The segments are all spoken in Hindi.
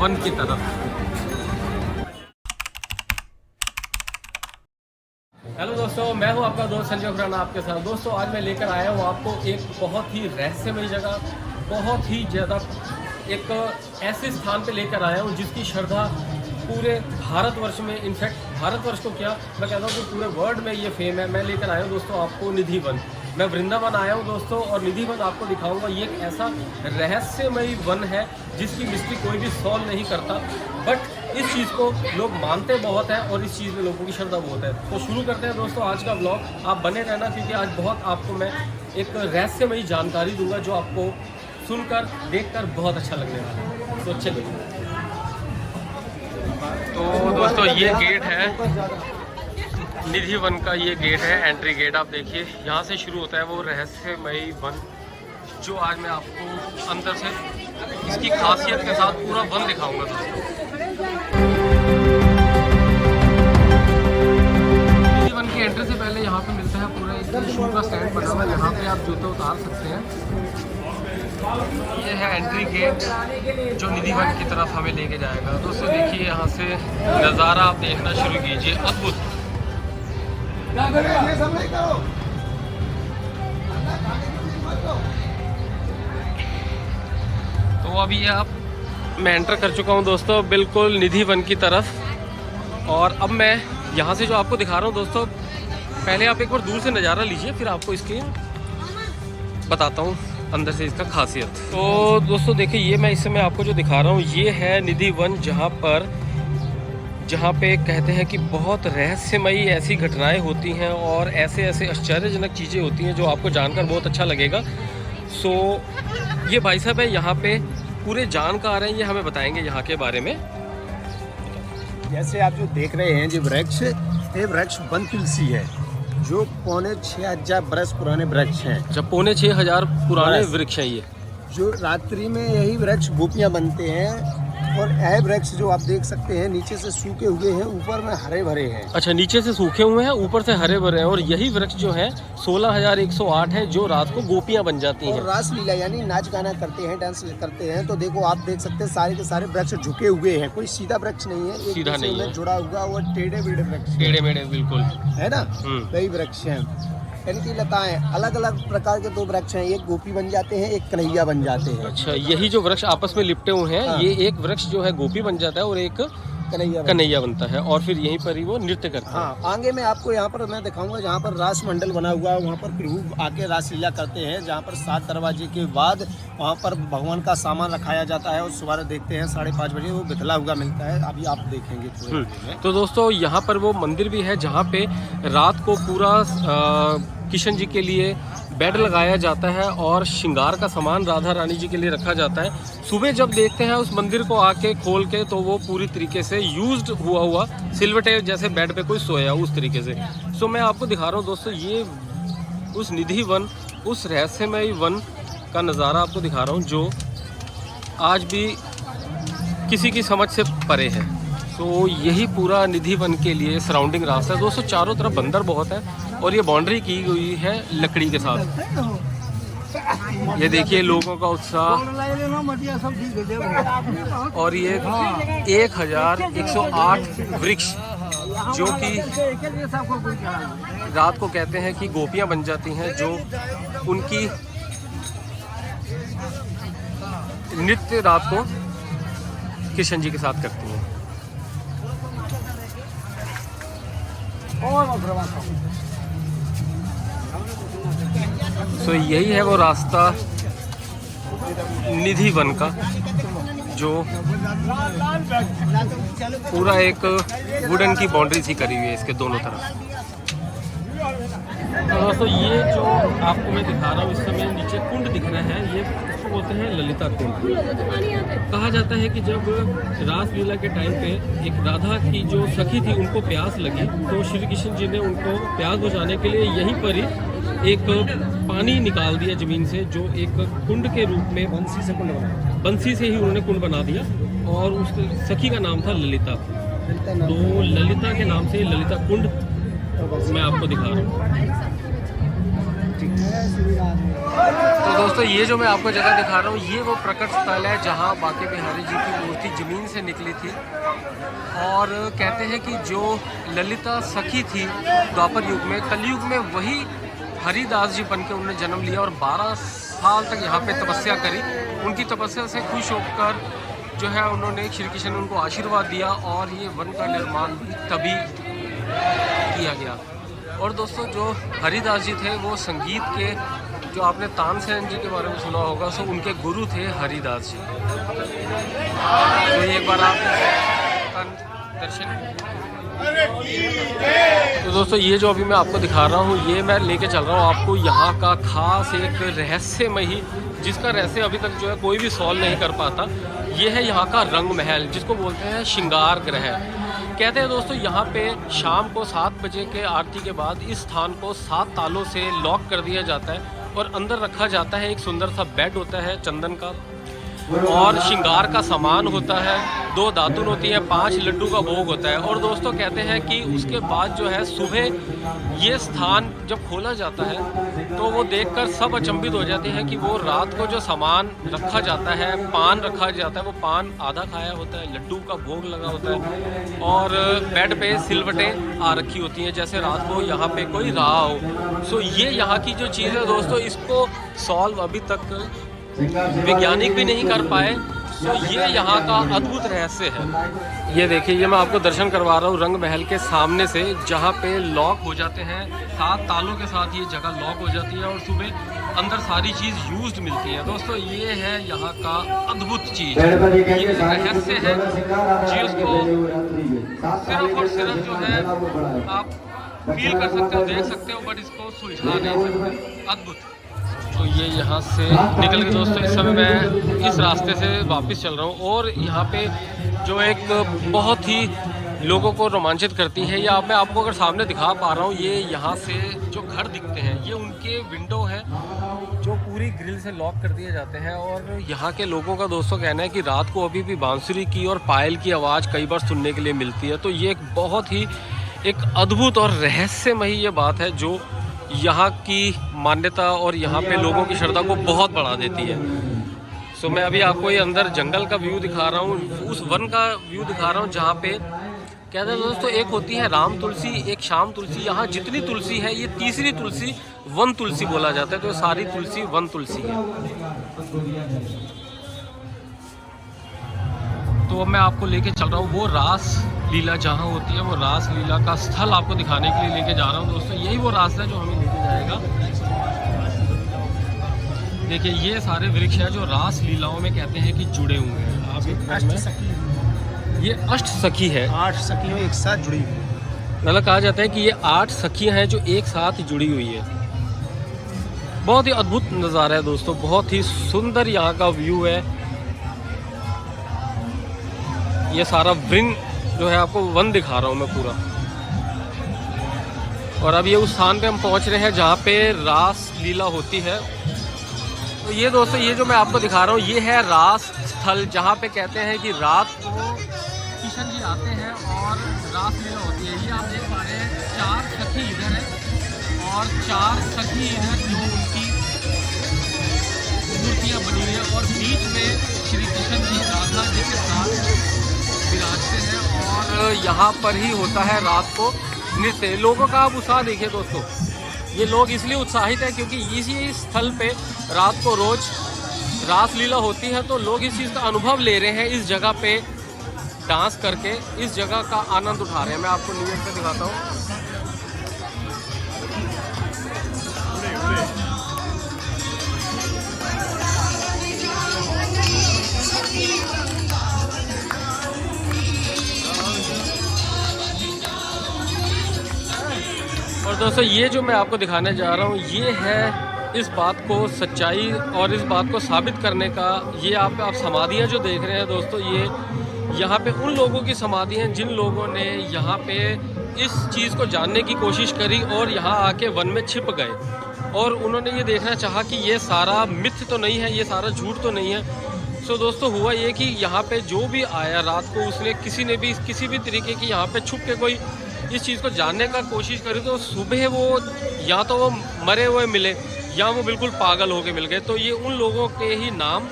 वन की तरफ। हेलो दोस्तों, मैं हूं आपका दोस्त संजय खुराना आपके साथ। दोस्तों आज मैं लेकर आया हूं आपको एक बहुत ही रहस्यमयी जगह, बहुत ही ज़्यादा एक ऐसे स्थान पे लेकर आया हूं जिसकी श्रद्धा पूरे भारतवर्ष में, इनफैक्ट भारतवर्ष को क्या मैं कहता हूं कि पूरे वर्ल्ड में ये फेम है। मैं लेकर आया हूं दोस्तों आपको निधि वन। मैं वृंदावन आया हूं दोस्तों और निधि वन आपको दिखाऊंगा। ये एक ऐसा रहस्यमयी वन है जिसकी मिस्ट्री कोई भी सॉल्व नहीं करता, बट इस चीज़ को लोग मानते बहुत हैं और इस चीज़ में लोगों की श्रद्धा बहुत है। तो शुरू करते हैं दोस्तों आज का ब्लॉग। आप बने रहना क्योंकि आज बहुत आपको मैं एक रहस्यमयी जानकारी दूंगा जो आपको सुनकर देखकर बहुत अच्छा लगने वाला है। तो चलिए। तो दोस्तों ये गेट है निधि वन का, ये गेट है एंट्री गेट। आप देखिए यहाँ से शुरू होता है वो रहस्यमयी वन, जो आज मैं आपको अंदर से इसकी खासियत के साथ पूरा वन दिखाऊंगा दोस्तों। निधि वन की एंट्री से पहले यहाँ पे मिलता है पूरा एक शू का स्टैंड बना हुआ है, यहाँ पे आप जूते उतार सकते हैं। ये है एंट्री गेट जो निधि वन की तरफ हमें लेके जाएगा। दोस्तों देखिए यहाँ से नज़ारा आप देखना शुरू कीजिए, अद्भुत। तो अभी मैं एंटर कर चुका हूँ दोस्तों बिल्कुल निधि वन की तरफ, और अब मैं यहाँ से जो आपको दिखा रहा हूँ दोस्तों, पहले आप एक बार दूर से नज़ारा लीजिए फिर आपको इसकी बताता हूँ अंदर से इसका खासियत। तो दोस्तों देखिए ये मैं इस समय आपको जो दिखा रहा हूँ ये है निधि वन, जहाँ पे कहते हैं कि बहुत रहस्यमयी ऐसी घटनाएं होती हैं और ऐसे ऐसे आश्चर्यजनक चीज़ें होती हैं जो आपको जानकर बहुत अच्छा लगेगा। सो ये भाई साहब है यहाँ पे पूरे जानकार हैं, ये हमें बताएंगे यहाँ के बारे में। जैसे आप जो देख रहे हैं जो वृक्ष, ये वृक्ष वन तुलसी है जो 6500 बरस पुराने वृक्ष हैं। जब 6500 पुराने वृक्ष हैं ये, जो रात्रि में यही वृक्ष गोपियाँ बनते हैं। और यह वृक्ष जो आप देख सकते हैं नीचे से सूखे हुए हैं, ऊपर में हरे भरे हैं। अच्छा, नीचे से सूखे हुए हैं, ऊपर से हरे भरे हैं। और यही वृक्ष जो है 16108 है जो रात को गोपियां बन जाती हैं। और रासलीला यानी नाच गाना करते हैं, डांस करते हैं। तो देखो आप देख सकते हैं सारे के सारे वृक्ष झुके हुए हैं, कोई सीधा वृक्ष नहीं है, एक सीधा नहीं है, जुड़ा हुआ वो टेढ़े मेढ़े वृक्ष, टेढ़े मेढ़े बिल्कुल है ना, कई वृक्ष हैं। यानी कि लताएं अलग अलग प्रकार के दो वृक्ष हैं, एक गोपी बन जाते हैं, एक कन्हैया बन जाते हैं। अच्छा, यही जो वृक्ष आपस में लिपटे हुए हैं, हाँ। ये एक वृक्ष जो है गोपी बन जाता है और एक कन्हैया बनता है और फिर यहीं पर ही वो नृत्य करते हैं। हाँ, आगे में आपको यहाँ पर मैं दिखाऊंगा जहाँ पर रास मंडल बना हुआ है, वहाँ पर प्रभु आके रासलीला करते हैं, जहाँ पर 7 दरवाजे के बाद वहाँ पर भगवान का सामान रखाया जाता है और सुबह देखते हैं 5:30 बजे वो बिखला हुआ मिलता है। अभी आप देखेंगे थोड़े में। तो दोस्तों यहाँ पर वो मंदिर भी है जहाँ पे रात को पूरा किशन जी के लिए बेड लगाया जाता है और श्रृंगार का सामान राधा रानी जी के लिए रखा जाता है। सुबह जब देखते हैं उस मंदिर को आके खोल के तो वो पूरी तरीके से यूज्ड हुआ सिलवटे जैसे बेड पे कोई सोया उस तरीके से। सो मैं आपको दिखा रहा हूँ दोस्तों ये उस निधि वन, उस रहस्यमयी वन का नज़ारा आपको दिखा रहा हूँ जो आज भी किसी की समझ से परे है। तो यही पूरा निधि वन के लिए सराउंडिंग रास्ता है दोस्तों। चारों तरफ बंदर बहुत है और ये बाउंड्री की हुई है लकड़ी के साथ। ये देखिए लोगों का उत्साह, और ये 1108 वृक्ष जो कि रात को कहते हैं कि गोपियां बन जाती हैं जो उनकी नृत्य रात को किशन जी के साथ करती हैं। सो यही है वो रास्ता निधि वन का जो पूरा एक वुडन की बाउंड्री सी करी हुई है इसके दोनों तरफ। तो दोस्तों ये जो आपको मैं दिखा रहा हूँ इस समय नीचे कुंड दिख रहा है, ये इसको बोलते हैं ललिता कुंड। कहा जाता है कि जब रासलीला के टाइम पे एक राधा की जो सखी थी उनको प्यास लगी तो श्री कृष्ण जी ने उनको प्यास बुझाने के लिए यहीं पर ही एक पानी निकाल दिया जमीन से, जो एक कुंड के रूप में बंसी से कुंड बना, बंसी से ही उन्होंने कुंड बना दिया और उस सखी का नाम था ललिता। तो ललिता के नाम से ललिता कुंड मैं आपको दिखा रहा हूँ। तो दोस्तों ये जो मैं आपको जगह दिखा रहा हूँ ये वो प्रकट स्थल है जहाँ बांके बिहारी जी की मूर्ति ज़मीन से निकली थी। और कहते हैं कि जो ललिता सखी थी द्वापर युग में, कलयुग में वही हरिदास जी बन के उन्होंने जन्म लिया और 12 साल तक यहाँ पे तपस्या करी। उनकी तपस्या से खुश होकर जो है उन्होंने श्री कृष्ण ने उनको आशीर्वाद दिया और ये वन का निर्माण तभी किया गया। और दोस्तों जो हरिदास जी थे वो संगीत के, जो आपने तानसेन जी के बारे में सुना होगा, सो उनके गुरु थे हरिदास जी। तो एक बार आप दर्शन। तो दोस्तों ये जो अभी मैं आपको दिखा रहा हूँ ये मैं लेके चल रहा हूँ आपको यहाँ का खास एक रहस्यमयी, जिसका रहस्य अभी तक जो है कोई भी सॉल्व नहीं कर पाता। ये है यहाँ का रंग महल, जिसको बोलते हैं श्रृंगार गृह। कहते हैं दोस्तों यहाँ पे शाम को 7 बजे के आरती के बाद इस स्थान को 7 तालों से लॉक कर दिया जाता है और अंदर रखा जाता है एक सुंदर सा बेड होता है चंदन का, और श्रृंगार का सामान होता है, 2 दातुन होती है, 5 लड्डू का भोग होता है। और दोस्तों कहते हैं कि उसके बाद जो है सुबह ये स्थान जब खोला जाता है तो वो देखकर सब अचंभित हो जाते हैं कि वो रात को जो सामान रखा जाता है, पान रखा जाता है, वो पान आधा खाया होता है, लड्डू का भोग लगा होता है और बेड पे सिलवटें आ रखी होती हैं जैसे रात को यहाँ पे कोई रहा हो। सो ये यहाँ की जो चीज़ है दोस्तों, इसको सॉल्व अभी तक वैज्ञानिक भी नहीं कर पाए। तो ये यहाँ का अद्भुत रहस्य है। ये देखिए, ये मैं आपको दर्शन करवा रहा हूँ रंग महल के सामने से, जहाँ पे लॉक हो जाते हैं 7 तालों के साथ ये जगह लॉक हो जाती है और सुबह अंदर सारी चीज़ यूज्ड मिलती है। दोस्तों ये है यहाँ का अद्भुत चीज़, ये रहस्य है जिसको सिर्फ और सिर्फ जो है आप फील कर सकते हो, देख सकते हो, बट इसको सुलझा नहीं सकते। अद्भुत। तो ये यहाँ से निकल के दोस्तों इस समय मैं इस रास्ते से वापस चल रहा हूँ और यहाँ पे जो एक बहुत ही लोगों को रोमांचित करती है, या मैं आपको अगर सामने दिखा पा रहा हूँ, ये यहाँ से जो घर दिखते हैं ये उनके विंडो है जो पूरी ग्रिल से लॉक कर दिए जाते हैं। और यहाँ के लोगों का दोस्तों कहना है कि रात को अभी भी बांसुरी की और पायल की आवाज़ कई बार सुनने के लिए मिलती है। तो ये एक बहुत ही एक अद्भुत और रहस्यमयी ये बात है जो यहाँ की मान्यता और यहाँ पे लोगों की श्रद्धा को बहुत बढ़ा देती है। सो मैं अभी आपको ये अंदर जंगल का व्यू दिखा रहा हूँ, उस वन का व्यू दिखा रहा हूँ जहाँ पे कहते हैं दोस्तों एक होती है राम तुलसी, एक श्याम तुलसी। यहाँ जितनी तुलसी है ये तीसरी तुलसी वन तुलसी बोला जाता है, तो सारी तुलसी वन तुलसी है। तो अब मैं आपको लेके चल रहा हूँ वो रास लीला जहाँ होती है, वो रास लीला का स्थल आपको दिखाने के लिए लेके जा रहा हूँ दोस्तों। यही वो रास्ता है जो हमें लेके जाएगा। देखिए ये सारे वृक्ष हैं जो रास लीलाओं में कहते हैं कि जुड़े हुए हैं। आप ये अष्ट सखी है, 8 सखियों एक साथ जुड़ी हुई। मतलब कहा जाता है कि ये 8 सखियाँ हैं जो एक साथ जुड़ी हुई है। बहुत ही अद्भुत नज़ारा है दोस्तों, बहुत ही सुंदर यहाँ का व्यू है। ये सारा वृंग जो है आपको वन दिखा रहा हूँ मैं पूरा। और अब ये उस स्थान पे हम पहुँच रहे हैं जहाँ पे रास लीला होती है। तो ये दोस्तों ये जो मैं आपको दिखा रहा हूँ ये है रास स्थल, जहाँ पे कहते हैं कि रात को किशन जी आते हैं और रास लीला होती है। ये आप देख पा रहे हैं 4 सखी इधर है और 4 सखी इधर जो उनकी मूर्तियाँ बनी हुई है और बीच में श्री कृष्ण जी राधा जी के साथ विराजते हैं। और यहाँ पर ही होता है रात को नृत्य। लोगों का आप उत्साह देखिए दोस्तों, ये लोग इसलिए उत्साहित हैं क्योंकि इसी स्थल पे रात को रोज रास लीला होती है। तो लोग इस चीज़ का अनुभव ले रहे हैं, इस जगह पे डांस करके इस जगह का आनंद उठा रहे हैं। मैं आपको न्यूज़ पे दिखाता हूँ। और दोस्तों ये जो मैं आपको दिखाने जा रहा हूँ ये है इस बात को सच्चाई और इस बात को साबित करने का। ये आप समाधियाँ जो देख रहे हैं दोस्तों, ये यहाँ पे उन लोगों की समाधियाँ हैं जिन लोगों ने यहाँ पे इस चीज़ को जानने की कोशिश करी और यहाँ आके वन में छिप गए और उन्होंने ये देखना चाहा कि ये सारा मिथ्य तो नहीं है, ये सारा झूठ तो नहीं है। सो दोस्तों हुआ ये कि यहाँ पे जो भी आया रात को उसने किसी भी तरीके की यहाँ पे छुप के कोई इस चीज़ को जानने का कोशिश करी तो सुबह वो या तो वो मरे हुए मिले या वो बिल्कुल पागल होके मिल गए। तो ये उन लोगों के ही नाम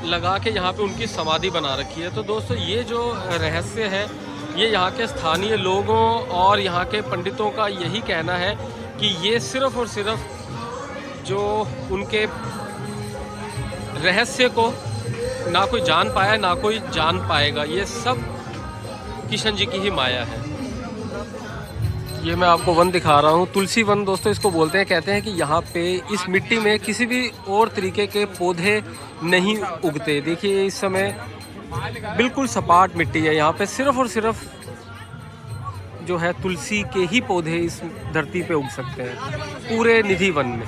लगा के यहाँ पे उनकी समाधि बना रखी है। तो दोस्तों ये जो रहस्य है ये यहाँ के स्थानीय लोगों और यहाँ के पंडितों का यही कहना है कि ये सिर्फ़ और सिर्फ जो उनके रहस्य को ना कोई जान पाया ना कोई जान पाएगा, ये सब किशन जी की ही माया है। ये मैं आपको वन दिखा रहा हूँ, तुलसी वन दोस्तों इसको बोलते हैं। कहते हैं कि यहाँ पे इस मिट्टी में किसी भी और तरीके के पौधे नहीं उगते। देखिए इस समय बिल्कुल सपाट मिट्टी है, यहाँ पे सिर्फ और सिर्फ जो है तुलसी के ही पौधे इस धरती पे उग सकते हैं पूरे निधि वन में।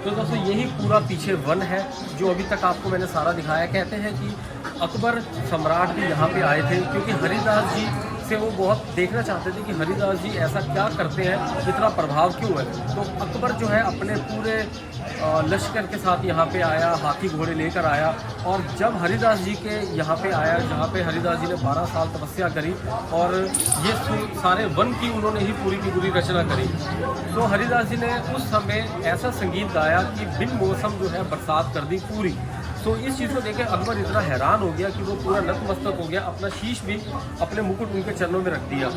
तो दोस्तों यही पूरा पीछे वन है जो अभी तक आपको मैंने सारा दिखाया। कहते हैं कि अकबर सम्राट भी यहाँ पे आए थे क्योंकि हरिदास जी से वो बहुत देखना चाहते थे कि हरिदास जी ऐसा क्या करते हैं, इतना प्रभाव क्यों है। तो अकबर जो है अपने पूरे लश्कर के साथ यहाँ पे आया, हाथी घोड़े लेकर आया, और जब हरिदास जी के यहाँ पे आया जहाँ पे हरिदास जी ने 12 साल तपस्या करी और ये सारे वन की उन्होंने ही पूरी की पूरी रचना करी। तो हरिदास जी ने उस समय ऐसा संगीत गाया कि बिन मौसम जो है बरसात कर दी पूरी। तो इस चीज़ को देखे अकबर इतना हैरान हो गया कि वो पूरा नतमस्तक हो गया, अपना शीश भी अपने मुकुट उनके चरणों में रख दिया।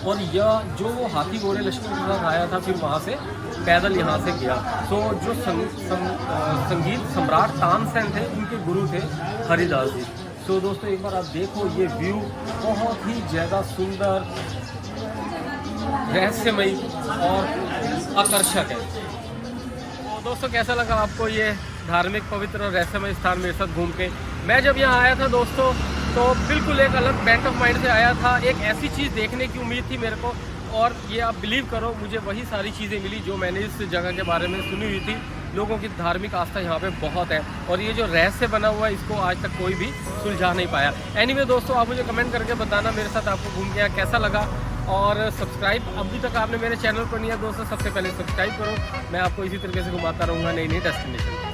और यह जो वो हाथी घोड़े लश्कर के साथ आया था फिर वहाँ से पैदल यहाँ से गया। तो जो संगीत सम्राट तानसेन थे उनके गुरु थे हरिदास जी। तो दोस्तों एक बार आप देखो ये व्यू बहुत ही ज़्यादा सुंदर, रहस्यमयी और आकर्षक है। तो दोस्तों कैसा लगा आपको ये धार्मिक पवित्र और रहस्यमय स्थान मेरे साथ घूम के? मैं जब यहाँ आया था दोस्तों तो बिल्कुल एक अलग बेंट ऑफ माइंड से आया था। एक ऐसी चीज़ देखने की उम्मीद थी मेरे को, और ये आप बिलीव करो मुझे वही सारी चीज़ें मिली जो मैंने इस जगह के बारे में सुनी हुई थी। लोगों की धार्मिक आस्था यहाँ पे बहुत है और ये जो रहस्य बना हुआ है इसको आज तक कोई भी सुलझा नहीं पाया। एनीवे दोस्तों आप मुझे कमेंट करके बताना मेरे साथ आपको घूम के कैसा लगा, और सब्सक्राइब अभी तक आपने मेरे चैनल पर नहीं है दोस्तों सबसे पहले सब्सक्राइब करो। मैं आपको इसी तरीके से घुमाता रहूँगा नई नई डेस्टिनेशन।